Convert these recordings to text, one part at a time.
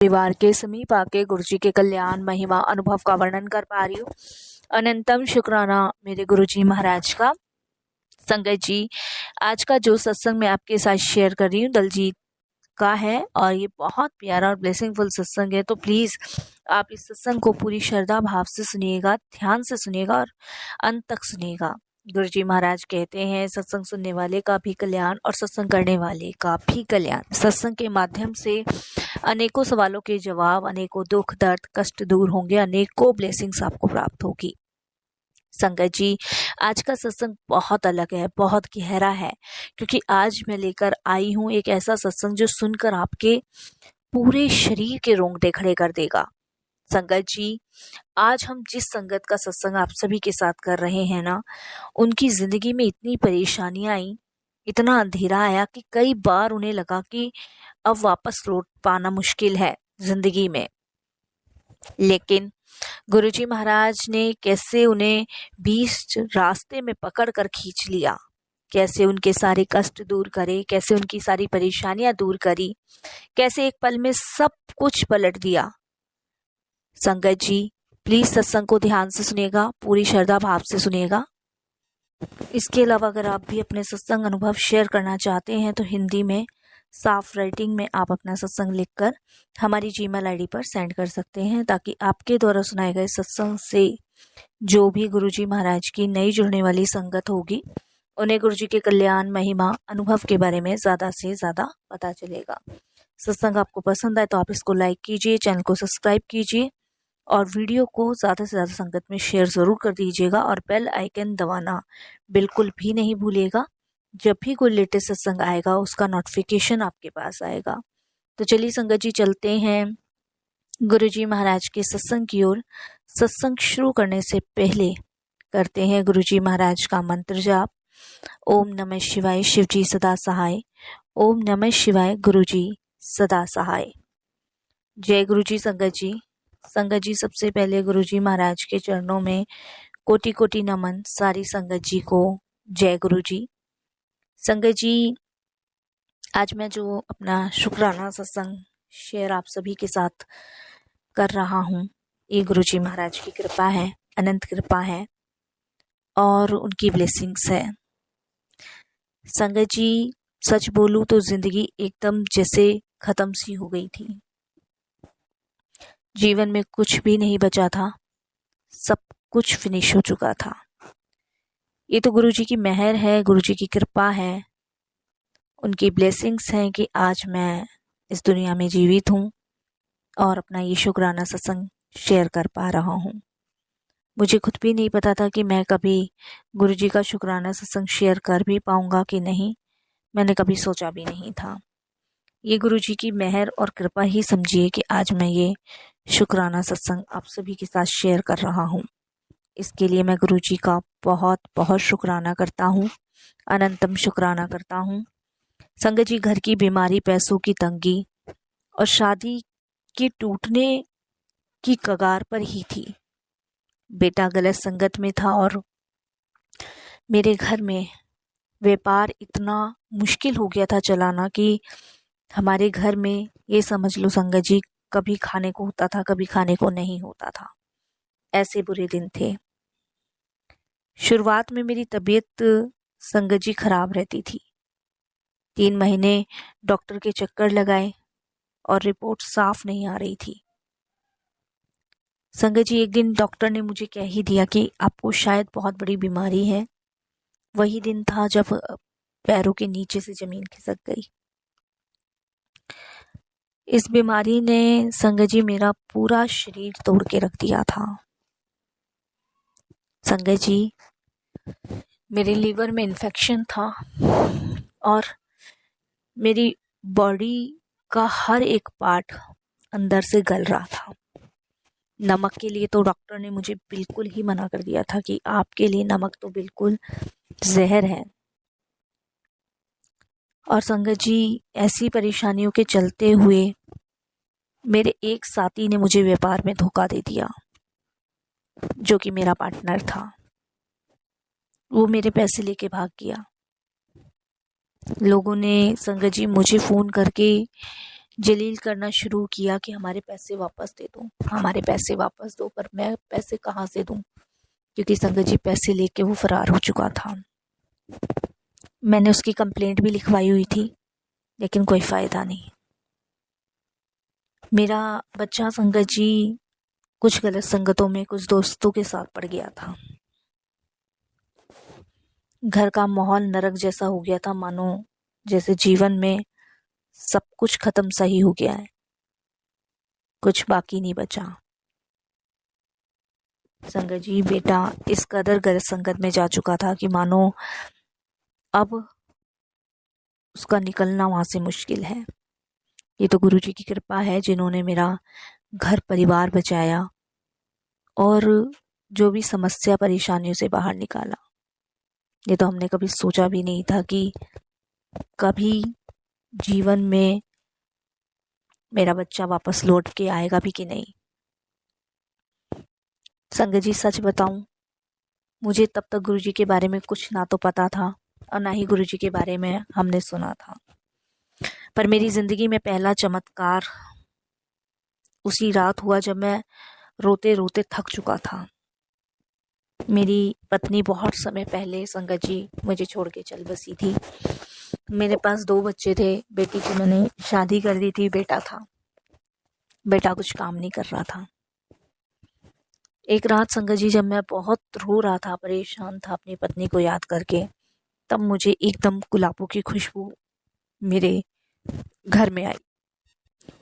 परिवार के समीप आके गुरुजी के कल्याण महिमा अनुभव का वर्णन कर पा रही हूँ। अनंतम शुक्राना मेरे गुरुजी महाराज का। संगत जी, आज का जो सत्संग मैं आपके साथ शेयर कर रही हूँ दलजीत का है और ये बहुत प्यारा और ब्लेसिंगफुल सत्संग है। तो प्लीज आप इस सत्संग को पूरी श्रद्धा भाव से सुनिएगा, ध्यान से सुनिएगा और अंत तक सुनिएगा। गुरुजी महाराज कहते हैं सत्संग सुनने वाले का भी कल्याण और सत्संग करने वाले का भी कल्याण। सत्संग के माध्यम से अनेकों सवालों के जवाब, अनेकों दुख दर्द कष्ट दूर होंगे, अनेकों ब्लेसिंग्स आपको प्राप्त होगी। संगत जी, आज का सत्संग बहुत अलग है, बहुत गहरा है, क्योंकि आज मैं लेकर आई हूँ एक ऐसा सत्संग जो सुनकर आपके पूरे शरीर के रोंगटे खड़े कर देगा। संगत जी, आज हम जिस संगत का सत्संग आप सभी के साथ कर रहे हैं ना, उनकी जिंदगी में इतनी परेशानियां आई, इतना अंधेरा आया कि कई बार उन्हें लगा कि अब वापस लौट पाना मुश्किल है जिंदगी में। लेकिन गुरुजी महाराज ने कैसे उन्हें बीच रास्ते में पकड़ कर खींच लिया, कैसे उनके सारे कष्ट दूर करे, कैसे उनकी सारी परेशानियां दूर करी, कैसे एक पल में सब कुछ पलट दिया। संगत जी, प्लीज सत्संग को ध्यान से सुनिएगा, पूरी श्रद्धा भाव से सुनिएगा। इसके अलावा अगर आप भी अपने सत्संग अनुभव शेयर करना चाहते हैं तो हिंदी में साफ राइटिंग में आप अपना सत्संग लिखकर हमारी जीमेल आईडी पर सेंड कर सकते हैं, ताकि आपके द्वारा सुनाए गए सत्संग से जो भी गुरुजी महाराज की नई जुड़ने वाली संगत होगी उन्हें गुरुजी के कल्याण महिमा अनुभव के बारे में ज़्यादा से ज़्यादा पता चलेगा। सत्संग आपको पसंद आए तो आप इसको लाइक कीजिए, चैनल को सब्सक्राइब कीजिए और वीडियो को ज़्यादा से ज़्यादा संगत में शेयर ज़रूर कर दीजिएगा और बेल आइकन दबाना बिल्कुल भी नहीं भूलिएगा। जब भी कोई लेटेस्ट सत्संग आएगा उसका नोटिफिकेशन आपके पास आएगा। तो चलिए संगत जी, चलते हैं गुरुजी महाराज के सत्संग की ओर। सत्संग शुरू करने से पहले करते हैं गुरुजी महाराज का मंत्र जाप। ओम नमः शिवाय, शिवजी सदा सहाय। ओम नमः शिवाय, गुरुजी सदा सहाय। जय गुरुजी। संगत जी, सबसे पहले गुरुजी महाराज के चरणों में कोटि कोटि नमन सारी संगत जी को। जय गुरुजी। संगत जी, आज मैं जो अपना शुक्राना सत्संग शेयर आप सभी के साथ कर रहा हूँ, ये गुरुजी महाराज की कृपा है, अनंत कृपा है और उनकी ब्लेसिंग्स है। संगत जी, सच बोलूं तो जिंदगी एकदम जैसे खत्म सी हो गई थी। जीवन में कुछ भी नहीं बचा था, सब कुछ फिनिश हो चुका था। ये तो गुरुजी की मेहर है, गुरुजी की कृपा है, उनकी ब्लेसिंग्स हैं कि आज मैं इस दुनिया में जीवित हूँ और अपना ये शुक्राना सत्संग शेयर कर पा रहा हूँ। मुझे खुद भी नहीं पता था कि मैं कभी गुरुजी का शुक्राना सत्संग शेयर कर भी पाऊंगा कि नहीं, मैंने कभी सोचा भी नहीं था। ये गुरुजी की मेहर और कृपा ही समझिए कि आज मैं ये शुक्राना सत्संग आप सभी के साथ शेयर कर रहा हूँ। इसके लिए मैं गुरुजी का बहुत बहुत शुक्राना करता हूँ, अनंतम शुक्राना करता हूँ। संगत जी, घर की बीमारी, पैसों की तंगी और शादी के टूटने की कगार पर ही थी। बेटा गलत संगत में था और मेरे घर में व्यापार इतना मुश्किल हो गया था चलाना कि हमारे घर में ये समझ लो संगत जी, कभी खाने को होता था, कभी खाने को नहीं होता था। ऐसे बुरे दिन थे। शुरुआत में मेरी तबीयत संगत जी खराब रहती थी। 3 महीने डॉक्टर के चक्कर लगाए और रिपोर्ट साफ नहीं आ रही थी। संगत जी, एक दिन डॉक्टर ने मुझे कह ही दिया कि आपको शायद बहुत बड़ी बीमारी है। वही दिन था जब पैरों के नीचे से जमीन खिसक गई। इस बीमारी ने संगत जी मेरा पूरा शरीर तोड़ के रख दिया था। संगत जी, मेरे लीवर में इन्फेक्शन था और मेरी बॉडी का हर एक पार्ट अंदर से गल रहा था। नमक के लिए तो डॉक्टर ने मुझे बिल्कुल ही मना कर दिया था कि आपके लिए नमक तो बिल्कुल जहर है। और संगत जी, ऐसी परेशानियों के चलते हुए मेरे एक साथी ने मुझे व्यापार में धोखा दे दिया, जो कि मेरा पार्टनर था। वो मेरे पैसे लेके भाग गया। लोगों ने संगत जी मुझे फ़ोन करके जलील करना शुरू किया कि हमारे पैसे वापस दे दो, हमारे पैसे वापस दो। पर मैं पैसे कहाँ से दूं, क्योंकि संगत जी पैसे लेके वो फरार हो चुका था। मैंने उसकी कंप्लेंट भी लिखवाई हुई थी, लेकिन कोई फ़ायदा नहीं। मेरा बच्चा संगत जी कुछ गलत संगतों में कुछ दोस्तों के साथ पड़ गया था। घर का माहौल नरक जैसा हो गया था, मानो जैसे जीवन में सब कुछ खत्म सही हो गया है, कुछ बाकी नहीं बचा। संगत जी बेटा इस कदर गलत संगत में जा चुका था कि मानो अब उसका निकलना वहां से मुश्किल है। ये तो गुरु जी की कृपा है जिन्होंने मेरा घर परिवार बचाया और जो भी समस्या परेशानियों से बाहर निकाला। ये तो हमने कभी सोचा भी नहीं था कि कभी जीवन में मेरा बच्चा वापस लौट के आएगा भी कि नहीं। संगत जी सच बताऊं, मुझे तब तक गुरु जी के बारे में कुछ ना तो पता था और ना ही गुरु जी के बारे में हमने सुना था। पर मेरी जिंदगी में पहला चमत्कार उसी रात हुआ जब मैं रोते रोते थक चुका था। मेरी पत्नी बहुत समय पहले संगत जी मुझे छोड़ के चल बसी थी। मेरे पास 2 बच्चे थे। बेटी की मैंने शादी कर दी थी, बेटा था। बेटा कुछ काम नहीं कर रहा था। एक रात संगत जी जब मैं बहुत रो रहा था, परेशान था अपनी पत्नी को याद करके, तब मुझे एकदम गुलाबों की खुशबू मेरे घर में आई।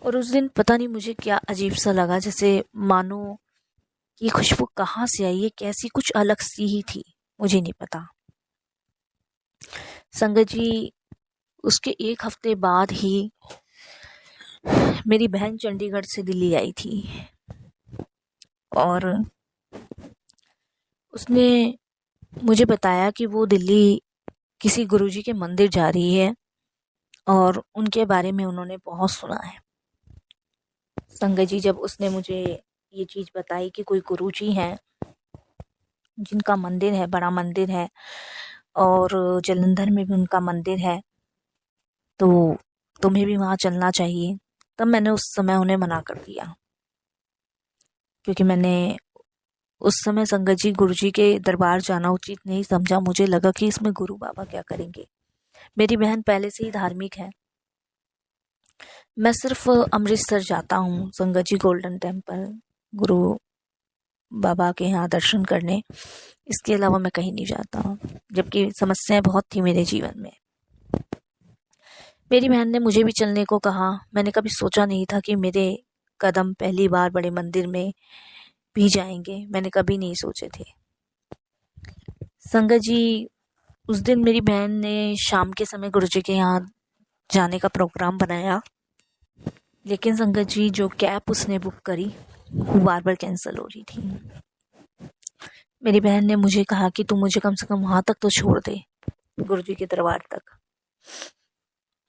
और उस दिन पता नहीं मुझे क्या अजीब सा लगा, जैसे मानो ये खुशबू कहाँ से आई, ये कैसी कुछ अलग सी ही थी, मुझे नहीं पता। संगत जी उसके 1 हफ्ते बाद ही मेरी बहन चंडीगढ़ से दिल्ली आई थी और उसने मुझे बताया कि वो दिल्ली किसी गुरुजी के मंदिर जा रही है और उनके बारे में उन्होंने बहुत सुना है। संगत जी जब उसने मुझे ये चीज़ बताई कि कोई गुरुजी हैं जिनका मंदिर है, बड़ा मंदिर है और जलंधर में भी उनका मंदिर है, तो तुम्हें भी वहाँ चलना चाहिए, तब मैंने उस समय उन्हें मना कर दिया। क्योंकि मैंने उस समय संगत जी गुरुजी के दरबार जाना उचित नहीं समझा। मुझे लगा कि इसमें गुरु बाबा क्या करेंगे। मेरी बहन पहले से ही धार्मिक है। मैं सिर्फ अमृतसर जाता हूँ संगत जी गोल्डन टेम्पल, गुरु बाबा के यहाँ दर्शन करने, इसके अलावा मैं कहीं नहीं जाता, जबकि समस्याएं बहुत थी मेरे जीवन में। मेरी बहन ने मुझे भी चलने को कहा। मैंने कभी सोचा नहीं था कि मेरे कदम पहली बार बड़े मंदिर में भी जाएंगे, मैंने कभी नहीं सोचे थे। संगत जी उस दिन मेरी बहन ने शाम के समय गुरुजी के यहाँ जाने का प्रोग्राम बनाया, लेकिन संगत जी जो कैब उसने बुक करी वो बार बार कैंसिल हो रही थी। मेरी बहन ने मुझे कहा कि तू मुझे कम से कम वहां तक तो छोड़ दे, गुरुजी के दरबार तक।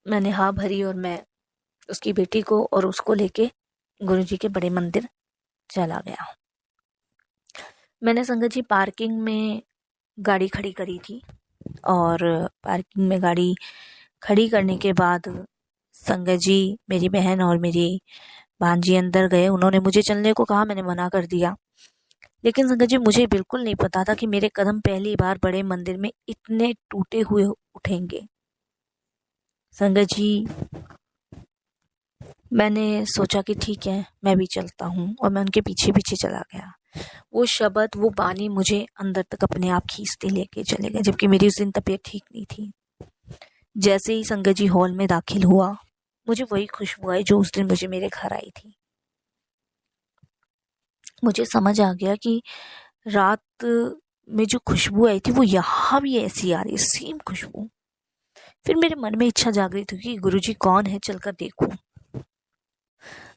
मैंने हाँ भरी और मैं उसकी बेटी को और उसको लेके गुरुजी के बड़े मंदिर चला गया। मैंने संगत जी पार्किंग में गाड़ी खड़ी करी थी और पार्किंग में गाड़ी खड़ी करने के बाद संगत जी मेरी बहन और मेरी भांजी अंदर गए। उन्होंने मुझे चलने को कहा, मैंने मना कर दिया। लेकिन संगत जी मुझे बिल्कुल नहीं पता था कि मेरे कदम पहली बार बड़े मंदिर में इतने टूटे हुए उठेंगे। संगत जी मैंने सोचा कि ठीक है मैं भी चलता हूँ और मैं उनके पीछे पीछे चला गया। वो शब्द, वो बानी मुझे अंदर तक अपने आप खींचते लेके चले गए, जबकि मेरी उस दिन तबीयत ठीक नहीं थी। जैसे ही संगत जी हॉल में दाखिल हुआ, मुझे वही खुशबू आई जो उस दिन मुझे मेरे घर आई थी। मुझे समझ आ गया कि रात में जो खुशबू आई थी वो यहाँ भी ऐसी आ रही है, सेम खुशबू। फिर मेरे मन में इच्छा जाग रही थी कि गुरुजी कौन है, चलकर देखूं।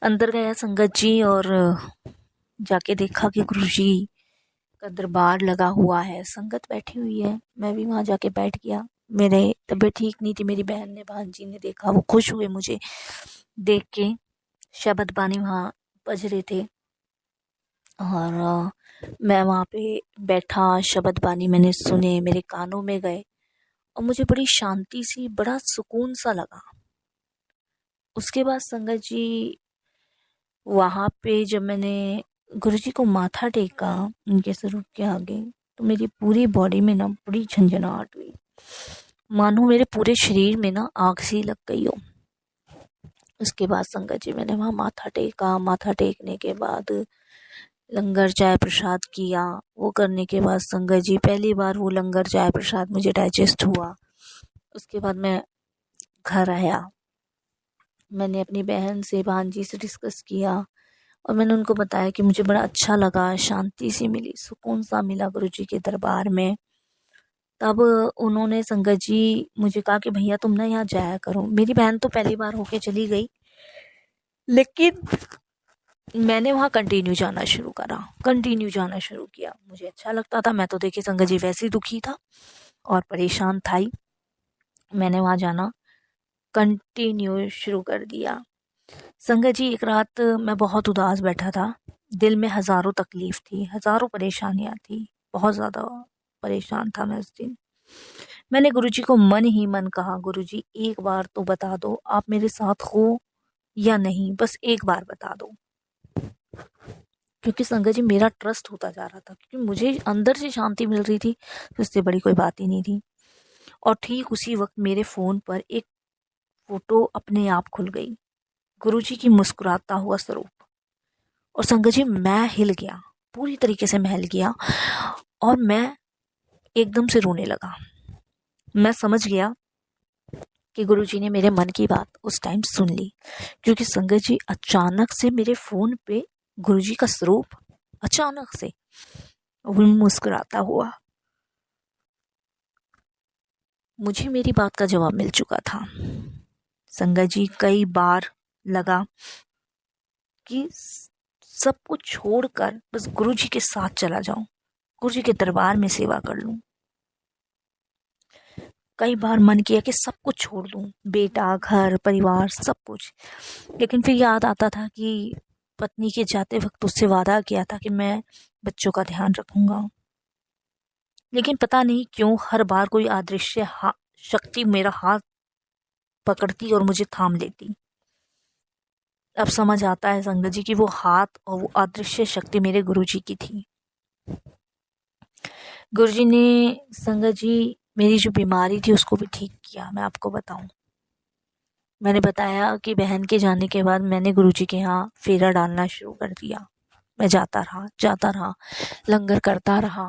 अंदर गया संगत जी और जाके देखा कि गुरुजी का दरबार लगा हुआ है, संगत बैठी हुई है। मैं भी वहां जाके बैठ गया। मेरे तबीयत ठीक नहीं थी। मेरी बहन ने, भांजी ने देखा, वो खुश हुए मुझे देख के। शब्द बानी वहाँ बज रहे थे और मैं वहाँ पे बैठा, शब्द बानी मैंने सुने, मेरे कानों में गए और मुझे बड़ी शांति सी, बड़ा सुकून सा लगा। उसके बाद संगत जी वहाँ पे जब मैंने गुरुजी को माथा टेका उनके स्वरूप के आगे, तो मेरी पूरी बॉडी में ना बड़ी झंझनाहट हुई, मानो मेरे पूरे शरीर में ना आग सी लग गई हो। उसके बाद संगत जी मैंने वहाँ माथा टेका। माथा टेकने के बाद लंगर चाय प्रसाद किया। वो करने के बाद संगत जी पहली बार वो लंगर चाय प्रसाद मुझे डाइजेस्ट हुआ। उसके बाद मैं घर आया। मैंने अपनी बहन से, भांजी से डिस्कस किया और मैंने उनको बताया कि मुझे बड़ा अच्छा लगा, शांति सी मिली, सुकून सा मिला गुरुजी के दरबार में। तब उन्होंने संगत जी मुझे कहा कि भैया तुम ना यहाँ जाया करो। मेरी बहन तो पहली बार होके चली गई, लेकिन मैंने वहाँ कंटिन्यू जाना शुरू किया। मुझे अच्छा लगता था। मैं तो देखिए संगत जी वैसे ही दुखी था और परेशान था ही। मैंने वहाँ जाना कंटिन्यू शुरू कर दिया। संगत जी एक रात मैं बहुत उदास बैठा था। दिल में हज़ारों तकलीफ थी, हज़ारों परेशानियाँ थी। बहुत ज़्यादा परेशान था मैं उस दिन। मैंने गुरुजी को मन ही मन कहा, गुरुजी एक बार तो बता दो आप मेरे साथ हो या नहीं, बस एक बार बता दो। क्योंकि संगत जी मेरा ट्रस्ट होता जा रहा था, क्योंकि मुझे अंदर से शांति मिल रही थी, तो इससे बड़ी कोई बात ही नहीं थी। और ठीक उसी वक्त मेरे फ़ोन पर एक फ़ोटो अपने आप खुल गई, गुरुजी की मुस्कुराता हुआ स्वरूप। और संगत जी मैं हिल गया, पूरी तरीके से मैं हिल गया और मैं एकदम से रोने लगा। मैं समझ गया कि गुरुजी ने मेरे मन की बात उस टाइम सुन ली, क्योंकि संगत जी अचानक से मेरे फ़ोन पे गुरुजी का स्वरूप अचानक से वो मुस्कुराता हुआ। मुझे मेरी बात का जवाब मिल चुका था। संगत जी कई बार लगा कि सब कुछ छोड़कर बस गुरुजी के साथ चला जाऊं, गुरुजी के दरबार में सेवा कर लूं। कई बार मन किया कि सब कुछ छोड़ दूं, बेटा, घर, परिवार, सब कुछ। लेकिन फिर याद आता था कि पत्नी के जाते वक्त उससे वादा किया था कि मैं बच्चों का ध्यान रखूंगा। लेकिन पता नहीं क्यों हर बार कोई अदृश्य शक्ति मेरा हाथ पकड़ती और मुझे थाम लेती। अब समझ आता है संगत जी कि वो हाथ और वो अदृश्य शक्ति मेरे गुरुजी की थी। गुरुजी ने संगत जी मेरी जो बीमारी थी उसको भी ठीक किया। मैं आपको बताऊं, मैंने बताया कि बहन के जाने के बाद मैंने गुरुजी के यहाँ फेरा डालना शुरू कर दिया। मैं जाता रहा, लंगर करता रहा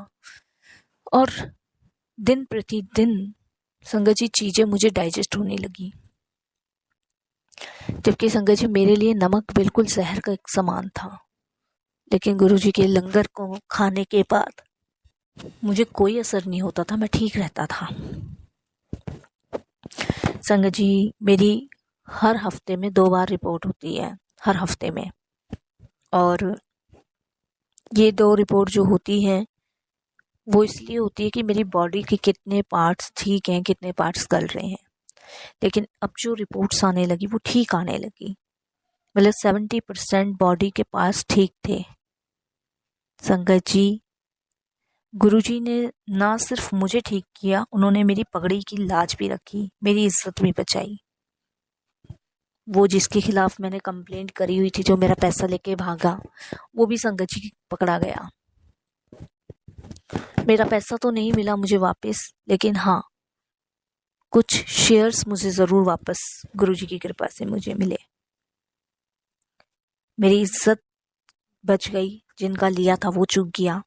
और दिन प्रतिदिन संगत जी चीजें मुझे डाइजेस्ट होने लगी। जबकि संगत जी मेरे लिए नमक बिल्कुल जहर का एक समान था, लेकिन गुरुजी के लंगर को खाने के बाद मुझे कोई असर नहीं होता था, मैं ठीक रहता था। संगत जी मेरी हर हफ्ते में 2 बार रिपोर्ट होती है, हर हफ्ते में। और ये 2 रिपोर्ट जो होती है वो इसलिए होती है कि मेरी बॉडी के कितने पार्ट्स ठीक हैं, कितने पार्ट्स गल रहे हैं। लेकिन अब जो रिपोर्ट्स आने लगी वो ठीक आने लगी, मतलब 70% बॉडी के पार्ट्स ठीक थे। संगत जी गुरुजी ने ना सिर्फ मुझे ठीक किया, उन्होंने मेरी पगड़ी की लाज भी रखी, मेरी इज्जत भी बचाई। वो जिसके खिलाफ मैंने कंप्लेंट करी हुई थी, जो मेरा पैसा लेके भागा, वो भी संगत जी पकड़ा गया। मेरा पैसा तो नहीं मिला मुझे वापस, लेकिन हाँ कुछ शेयर्स मुझे ज़रूर वापस गुरुजी की कृपा से मुझे मिले। मेरी इज्जत बच गई, जिनका लिया था वो चूक गया।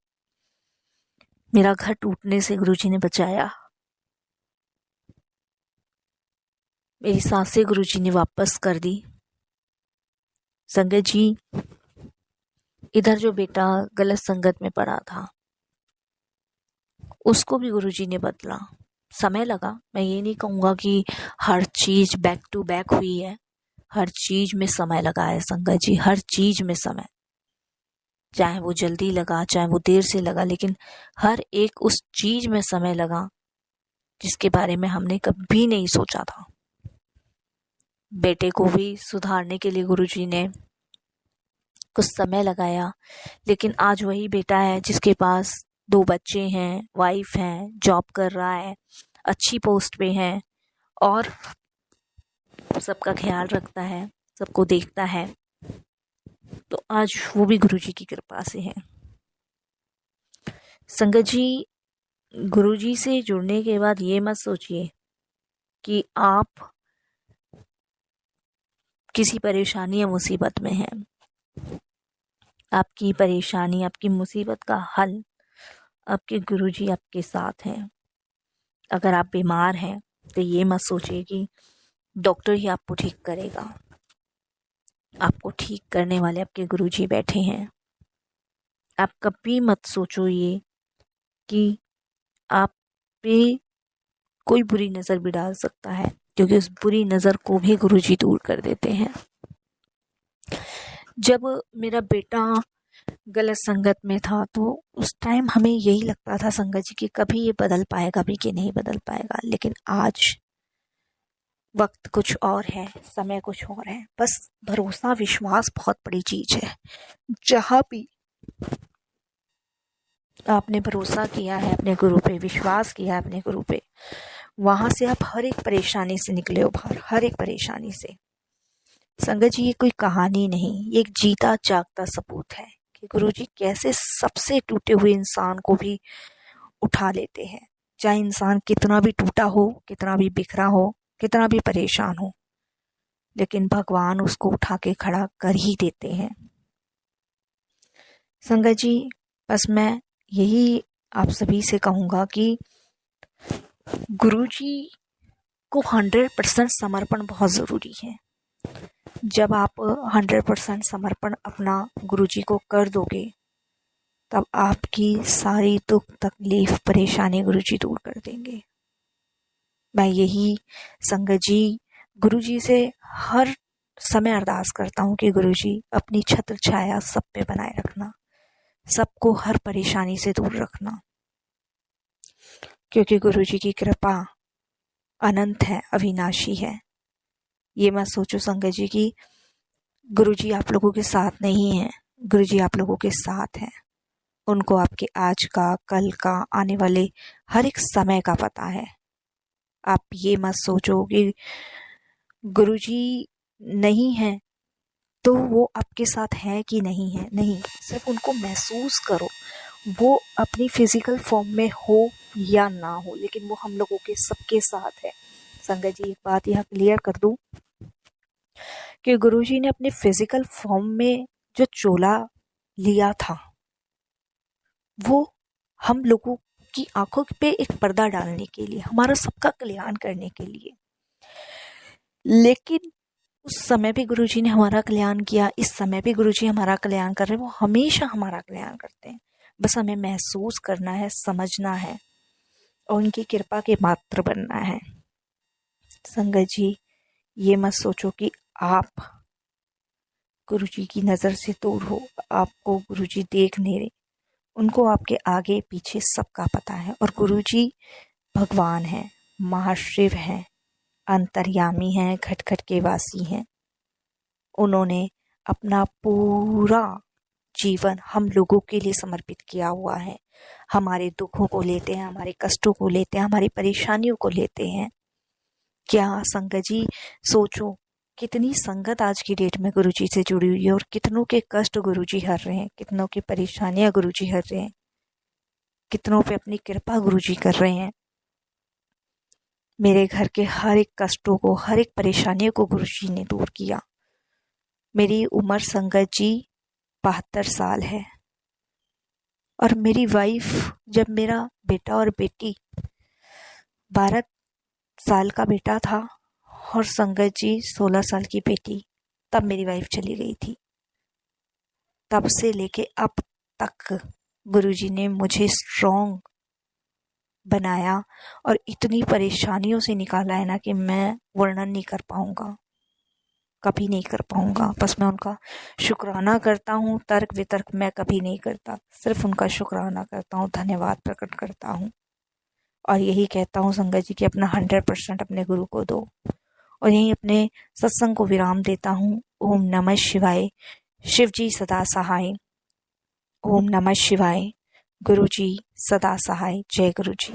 मेरा घर टूटने से गुरुजी ने बचाया। मेरी सांसें गुरुजी ने वापस कर दी। संगत जी इधर जो बेटा गलत संगत में पड़ा था उसको भी गुरुजी ने बदला। समय लगा, मैं ये नहीं कहूँगा कि हर चीज बैक टू बैक हुई है, हर चीज में समय लगा है संगत जी, हर चीज में समय, चाहे वो जल्दी लगा चाहे वो देर से लगा, लेकिन हर एक उस चीज में समय लगा जिसके बारे में हमने कभी नहीं सोचा था। बेटे को भी सुधारने के लिए गुरुजी ने कुछ समय लगाया, लेकिन आज वही बेटा है जिसके पास 2 बच्चे हैं, वाइफ हैं, जॉब कर रहा है, अच्छी पोस्ट पे है और सबका ख्याल रखता है, सबको देखता है। तो आज वो भी गुरुजी की कृपा से है। संगत जी, गुरुजी से जुड़ने के बाद ये मत सोचिए कि आप किसी परेशानी या मुसीबत में हैं। आपकी परेशानी, आपकी मुसीबत का हल आपके गुरुजी आपके साथ हैं। अगर आप बीमार हैं तो ये मत सोचिए कि डॉक्टर ही आपको ठीक करेगा। आपको ठीक करने वाले आपके गुरुजी बैठे हैं। आप कभी मत सोचो ये कि आप पे कोई बुरी नज़र भी डाल सकता है, क्योंकि उस बुरी नज़र को भी गुरुजी दूर कर देते हैं। जब मेरा बेटा गलत संगत में था तो उस टाइम हमें यही लगता था संगत जी कि कभी ये बदल पाएगा भी कि नहीं बदल पाएगा। लेकिन आज वक्त कुछ और है, समय कुछ और है। बस भरोसा, विश्वास बहुत बड़ी चीज है। जहाँ भी आपने भरोसा किया है अपने गुरु पे, विश्वास किया है अपने गुरु पे, वहां से आप हर एक परेशानी से निकले हो बाहर, हर एक परेशानी से। संगत जी, ये कोई कहानी नहीं, ये एक जीता जागता सबूत है कि गुरुजी कैसे सबसे टूटे हुए इंसान को भी उठा लेते हैं। चाहे इंसान कितना भी टूटा हो, कितना भी बिखरा हो, कितना भी परेशान हो, लेकिन भगवान उसको उठा के खड़ा कर ही देते हैं। संगत जी, बस मैं यही आप सभी से कहूँगा कि गुरुजी को 100% समर्पण बहुत ज़रूरी है। जब आप 100% समर्पण अपना गुरुजी को कर दोगे, तब आपकी सारी दुख तकलीफ परेशानी गुरुजी दूर कर देंगे। मैं यही संगत जी, गुरुजी से हर समय अरदास करता हूँ कि गुरुजी अपनी छत्र छाया सब पे बनाए रखना, सबको हर परेशानी से दूर रखना, क्योंकि गुरुजी की कृपा अनंत है, अविनाशी है। ये मत सोचो संगत जी कि गुरुजी आप लोगों के साथ नहीं है। गुरुजी आप लोगों के साथ हैं। उनको आपके आज का, कल का, आने वाले हर एक समय का पता है। आप ये मत सोचो कि गुरुजी नहीं है तो वो आपके साथ है कि नहीं है। नहीं, सिर्फ उनको महसूस करो। वो अपनी फिजिकल फॉर्म में हो या ना हो, लेकिन वो हम लोगों के सबके साथ है। संगत जी, एक बात यहाँ क्लियर कर दूं कि गुरुजी ने अपने फिजिकल फॉर्म में जो चोला लिया था, वो हम लोगों की आंखों पे एक पर्दा डालने के लिए, हमारा सबका कल्याण करने के लिए। लेकिन उस समय भी गुरुजी ने हमारा कल्याण किया, इस समय भी गुरुजी हमारा कल्याण कर रहे हैं। वो हमेशा हमारा कल्याण करते हैं। बस हमें महसूस करना है, समझना है और उनकी कृपा के पात्र बनना है। संगत जी, ये मत सोचो कि आप गुरुजी की नज़र से दूर हो, आपको गुरुजी देख नहीं रहे। उनको आपके आगे पीछे सबका पता है। और गुरुजी भगवान हैं, महाशिव हैं, अंतर्यामी हैं, घट घट के वासी हैं। उन्होंने अपना पूरा जीवन हम लोगों के लिए समर्पित किया हुआ है। हमारे दुखों को लेते हैं, हमारे कष्टों को लेते हैं, हमारी परेशानियों को लेते हैं। क्या संगत जी सोचो, कितनी संगत आज की डेट में गुरुजी से जुड़ी हुई है और कितनों के कष्ट गुरुजी हर रहे हैं, कितनों की परेशानियां गुरुजी हर रहे हैं, कितनों पे अपनी कृपा गुरुजी कर रहे हैं। मेरे घर के हर एक कष्टों को, हर एक परेशानियों को गुरुजी ने दूर किया। मेरी उम्र संगत जी 72 साल है और मेरी वाइफ, जब मेरा बेटा और बेटी 12 साल का बेटा था और संगत जी 16 साल की बेटी, तब मेरी वाइफ चली गई थी। तब से लेके अब तक गुरुजी ने मुझे स्ट्रॉन्ग बनाया और इतनी परेशानियों से निकाला है ना कि मैं वर्णन नहीं कर पाऊंगा, कभी नहीं कर पाऊंगा। बस मैं उनका शुक्राना करता हूँ। तर्क वितर्क मैं कभी नहीं करता, सिर्फ उनका शुक्राना करता हूँ, धन्यवाद प्रकट करता हूँ और यही कहता हूँ संगत जी कि अपना 100% अपने गुरु को दो। और यही अपने सत्संग को विराम देता हूँ। ओम नमः शिवाय। शिव जी सदा सहाय। ओम नमः शिवाय। गुरु जी सदा सहाय। जय गुरु जी।